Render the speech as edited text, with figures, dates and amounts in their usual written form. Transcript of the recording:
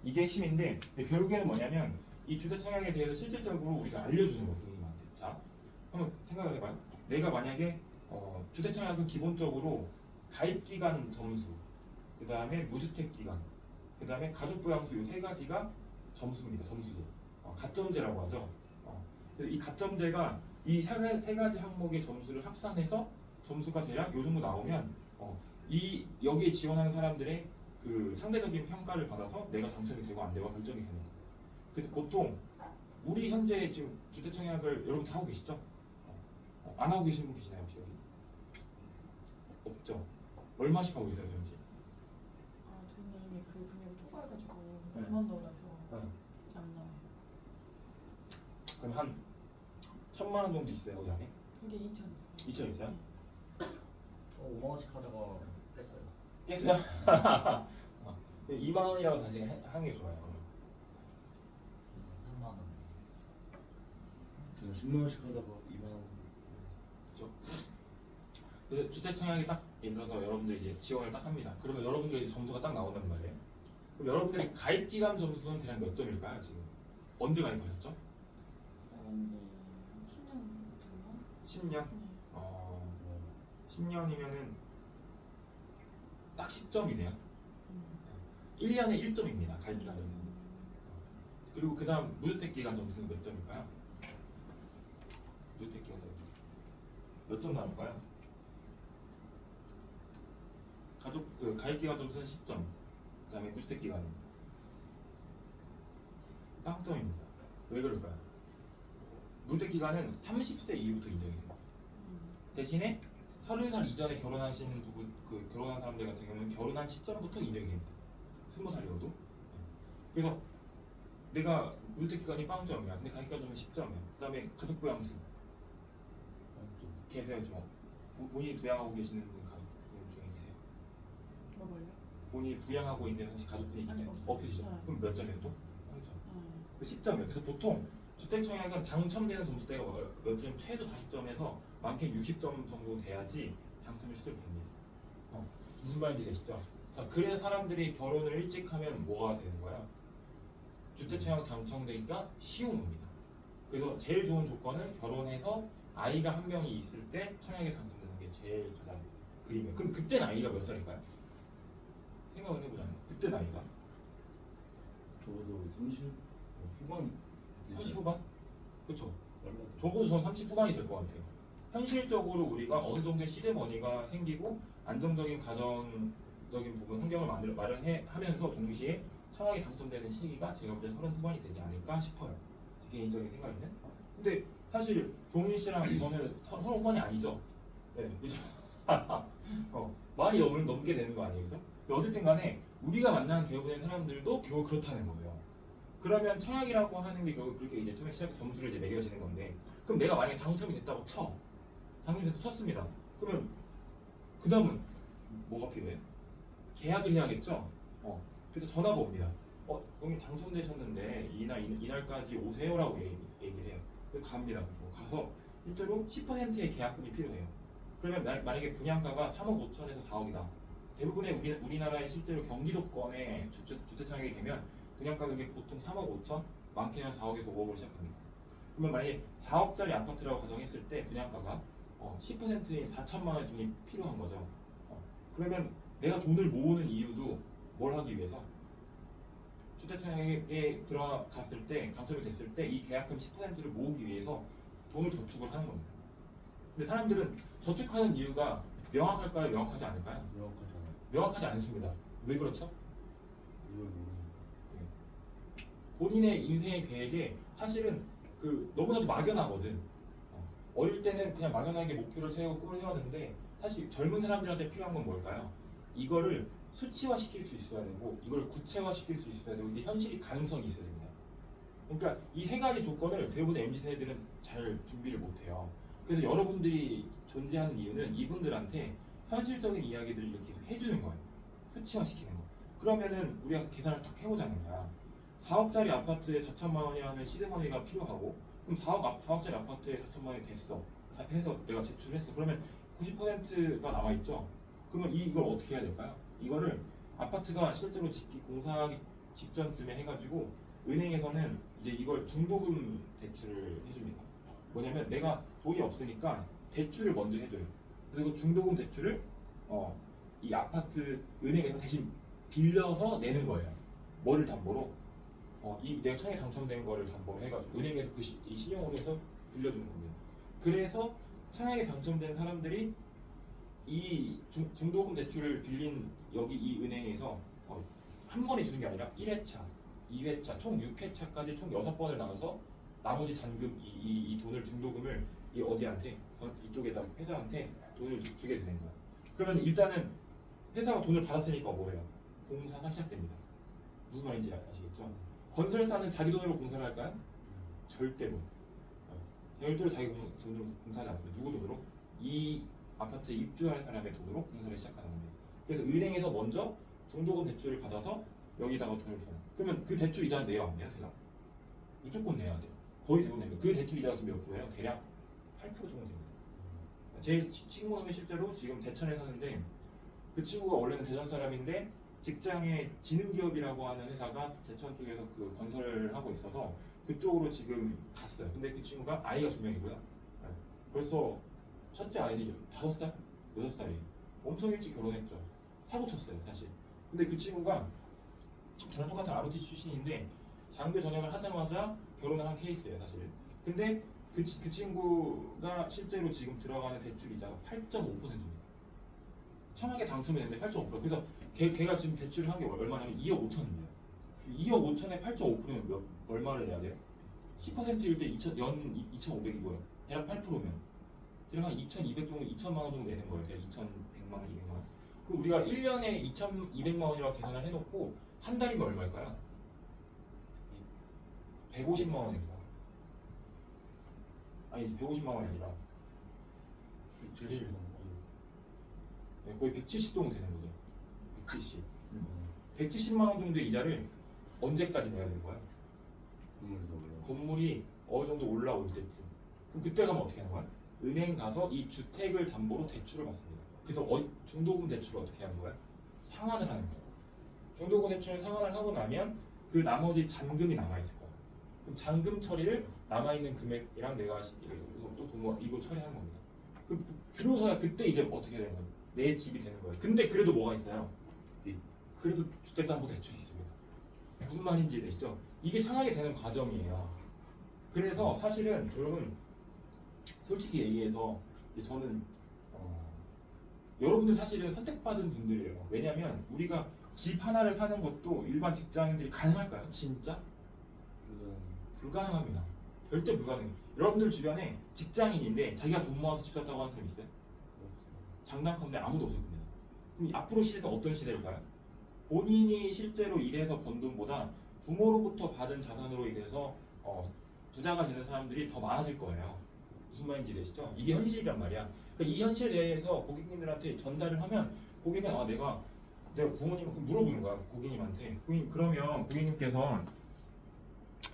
이게 핵심인데 결국에는 뭐냐면 이 주택 청약에 대해서 실질적으로 우리가 알려주는 거예요. 고객님한테. 자, 한번 생각을 해봐요. 내가 만약에 주택 청약은 기본적으로 가입 기간 점수, 그 다음에 무주택 기간, 그 다음에 가족 부양수 이 세 가지가 점수입니다. 점수제. 가점제라고 하죠. 그래서 이 가점제가 이 세 가지 항목의 점수를 합산해서 점수가 대략 요 정도 나오면 이 여기에 지원하는 사람들의 그 상대적인 평가를 받아서 내가 당첨이 되고 안 되고 결정이 되는 거예요. 그래서 보통 우리 현재 지금 주택 청약을 여러분 다 하고 계시죠? 안 하고 계신 분 계시나요 혹시 여기? 없죠. 얼마씩 하고 계세요 현재? 저는 이미 그 금액을 초과해가지고 네. 그만둬서 네. 안 나와요. 그럼 한 1,000만 원 정도 있어요 여기 안에? 이게 2천 있어요. 2천 있어요? 5만 원씩 하다가 깼어요. 깼어요? 2만 원이라고 다시 하는 게 좋아요. 3만 원. 저는 10만 원씩 하다가 2만 원 했어요. 그렇죠. 그래서 주택 청약이 딱 예를 들어서 여러분들이 이제 지원을 딱 합니다. 그러면 여러분들의 점수가 딱 나온단 말이에요. 그럼 여러분들이 가입 기간 점수는 대략 몇 점일까요 지금? 언제 가입하셨죠? 왠지 10년 정도? 10년? 네. 10년이면은 딱 10점이네요. 음. 1년에 1점입니다. 가입 기간 점수는. 그리고 그 다음 무주택 기간 점수는 몇 점일까요? 무주택 기간 점수 몇 점 나올까요? 가족 그 가입 기간 점수는 10점. 그 다음에 무주택 기간은 빵점입니다. 왜 그럴까요? 무주택 기간은 30세 이후부터 인정이 돼요. 대신에 30살 이전에 결혼하신 부부, 그 결혼한 사람들 같은 경우는 결혼한 시점부터 인정이 됩니다. 20살이어도. 그래서 내가 무주택 기간이 빵점이야. 근데 가입 기간 점은 10점이야. 그 다음에 가족 부양수 계세요? 저 본인이 부양하고 계시는 분 가족 중에 계세요? 뭐요? 본인이 부양하고 있는 혹시 가족분이 아니, 없으시죠? 네. 그럼 몇 점이에요 또? 0점. 10점이에요. 그래서 보통 주택 청약은 당첨되는 점수대가 몇 최소 40점에서 많게는 60점 정도 돼야지 당첨이 실제로 됩니다. 무슨 말인지 되시죠? 자, 그래서 사람들이 결혼을 일찍 하면 뭐가 되는 거야? 주택 청약 당첨되기가 쉬운 겁니다. 그래서 제일 좋은 조건은 결혼해서 아이가 한 명이 있을 때 청약에 당첨되는 게 제일 가장 그림이에요. 그럼 그때 나이가 몇 살일까요? 생각을 해보자면 그때 나이가 적어도 30 후반 30 후반? 그쵸? 빨라. 적어도 전 30 후반이 될 것 같아요. 현실적으로 우리가 어느 정도의 시드머니가 생기고 안정적인 가정적인 부분 환경을 마련하면서 동시에 청약이 당첨되는 시기가 제가 볼 때 30 후반이 되지 않을까 싶어요. 제 개인적인 생각에는. 근데 사실 동민 씨랑 저는 30 후반이 아니죠. 네, 그죠? 많이 넘게 되는 거 아니에요, 그죠? 근데 어쨌든 간에 우리가 만나는 대부분의 사람들도 겨우 그렇다는 거예요. 그러면 청약이라고 하는 게 결국 그렇게 이제 처음에 시작 점수를 이제 매겨지는 건데, 그럼 내가 만약에 당첨이 됐다고 당첨이 돼서 쳤습니다. 그러면 그 다음은 뭐가 필요해? 계약을 해야겠죠. 그래서 전화가 옵니다. 형님 당첨되셨는데 이날까지 오세요라고 얘기를 해요. 그래서 갑니다. 가서 실제로 10%의 계약금이 필요해요. 그러면 만약에 분양가가 3억 5천에서 4억이다. 대부분의 우리나라의 실제로 경기도권의 주택 청약이 되면 분양 가격이 보통 3억 5천, 많게는 4억에서 5억으로 시작합니다. 그러면 만약에 4억짜리 아파트라고 가정했을 때 분양가가 10%인 4천만 원의 돈이 필요한 거죠. 그러면 내가 돈을 모으는 이유도 뭘 하기 위해서? 주택 청약에 들어갔을 때, 당첨이 됐을 때 이 계약금 10%를 모으기 위해서 돈을 저축을 하는 겁니다. 근데 사람들은 저축하는 이유가 명확할까요? 명확하지 않을까요? 명확하잖아요. 명확하지 않습니다. 왜 그렇죠? 이걸 모르니까. 본인의 인생의 계획에 사실은 너무나도 막연하거든. 어릴 때는 그냥 막연하게 목표를 세우고 꿈을 세웠는데 사실 젊은 사람들한테 필요한 건 뭘까요? 이거를 수치화 시킬 수 있어야 되고 이걸 구체화 시킬 수 있어야 되고 이게 현실이 가능성이 있어야 됩니다. 그러니까 이 세 가지 조건을 대부분의 MZ세대들은 잘 준비를 못해요. 그래서 여러분들이 존재하는 이유는 이분들한테 현실적인 이야기들을 이렇게 계속 해주는 거예요. 수치화 시키는 거. 그러면은 우리가 계산을 딱 해보자는 거야. 4억짜리 아파트에 4천만 원이라는 시드머니가 필요하고 그럼 4억짜리 아파트에 4천만 원이 됐어. 해서 내가 제출했어. 그러면 90%가 남아있죠. 그러면 이걸 어떻게 해야 될까요? 이거를 아파트가 실제로 짓기 공사하기 직전쯤에 해가지고 은행에서는 이제 이걸 중도금 대출을 해줍니다. 뭐냐면 내가 돈이 없으니까 대출을 먼저 해줘요. 그래서 그 중도금 대출을 이 아파트 은행에서 대신 빌려서 내는 거예요. 뭐를 담보로? 이 내가 청약에 당첨된 거를 담보로 해가지고 은행에서 이 신용으로 해서 빌려주는 겁니다. 그래서 청약에 당첨된 사람들이 이 중도금 대출을 빌린 여기 이 은행에서 한 번에 주는 게 아니라 1회차, 2회차, 총 6회차까지 총 6번을 나눠서 나머지 잔금 이 돈을 중도금을 이 어디한테 이쪽에다 회사한테 돈을 주게 되는 거야. 그러면 일단은 회사가 돈을 받았으니까 뭐예요? 공사가 시작됩니다. 무슨 말인지 아시겠죠? 건설사는 자기 돈으로 공사를 할까요? 절대로. 절대로 자기 돈으로 공사하지 않습니다. 누구 돈으로? 이 아파트에 입주할 사람의 돈으로 공사를 시작하는 겁니다. 그래서 은행에서 먼저 중도금 대출을 받아서 여기다가 돈을 줘요. 그러면 그 대출 이자는 내야 안 내야 돼요? 무조건 내야 돼요. 거의 대부분 냅니다. 그 대출 이자가 지금 몇 프로예요? 대략 8% 정도 됩니다. 제 친구는 실제로 지금 대천에 사는데 그 친구가 원래는 대전 사람인데 직장에 지능기업이라고 하는 회사가 대천 쪽에서 그 건설을 하고 있어서 그쪽으로 지금 갔어요. 근데 그 친구가 아이가 2명이고요. 벌써 첫째 아이들이 5살? 6살이에요. 엄청 일찍 결혼했죠. 사고 쳤어요, 사실. 근데 그 친구가 저랑 똑같은 ROT 출신인데 장교 전역을 하자마자 결혼을 한 케이스예요, 사실. 근데 그 친구가 실제로 지금 들어가는 대출 이자가 8.5%입니다. 청약에 당첨이 됐는데 8.5%. 그래서 걔가 지금 대출을 한 게 얼마냐면 2억 5천입니다. 2억 5천에 8.5%면 얼마를 내야 돼요? 10%일 때 연 2,500이고요. 대략 8%면 대략 한 2,200 정도, 2천만 원 정도 내는 거예요. 대략 2,100만 원, 200만 원. 그럼 우리가 1년에 2,200만 원이라고 계산을 해놓고 한 달이면 얼마일까요? 150만 원입니다. 아니 150만 원이 아니라 170. 거의 170 정도 되는 거죠. 170. 170만 원 정도의 이자를 언제까지 내야 되는 거야? 건물이 어느 정도 올라올 때쯤. 그럼 그때 가면 어떻게 하는 거야? 은행 가서 이 주택을 담보로 대출을 받습니다. 그래서 중도금 대출을 어떻게 하는 거야? 상환을 하는 거야. 중도금 대출을 상환을 하고 나면 그 나머지 잔금이 남아 있을 거야. 그럼 잔금 처리를 남아 있는 금액이랑 내가 또 돈 이거 처리하는 겁니다. 그러고서야 그때 이제 어떻게 되는 거야? 내 집이 되는 거예요. 근데 그래도 뭐가 있어요? 그래도 주택담보 대출이 있습니다. 무슨 말인지 되시죠? 이게 청약이 되는 과정이에요. 그래서 사실은 여러분 솔직히 얘기해서 저는 여러분들 사실은 선택받은 분들이에요. 왜냐면 우리가 집 하나를 사는 것도 일반 직장인들이 가능할까요? 진짜? 불가능합니다. 절대 불가능해요. 여러분들 주변에 직장인인데 자기가 돈 모아서 집 샀다고 하는 사람 있어요? 장담컨대 아무도 없을 겁니다. 그럼 앞으로 시대는 어떤 시대일까요? 본인이 실제로 일해서 번 돈보다 부모로부터 받은 자산으로 인해서 부자가 되는 사람들이 더 많아질 거예요. 무슨 말인지 되시죠? 이게 현실이란 말이야. 그러니까 이 현실에 대해서 고객님들한테 전달을 하면 고객은 내가 부모님은 물어보는 거야. 고객님한테. 고객님 그러면 고객님께서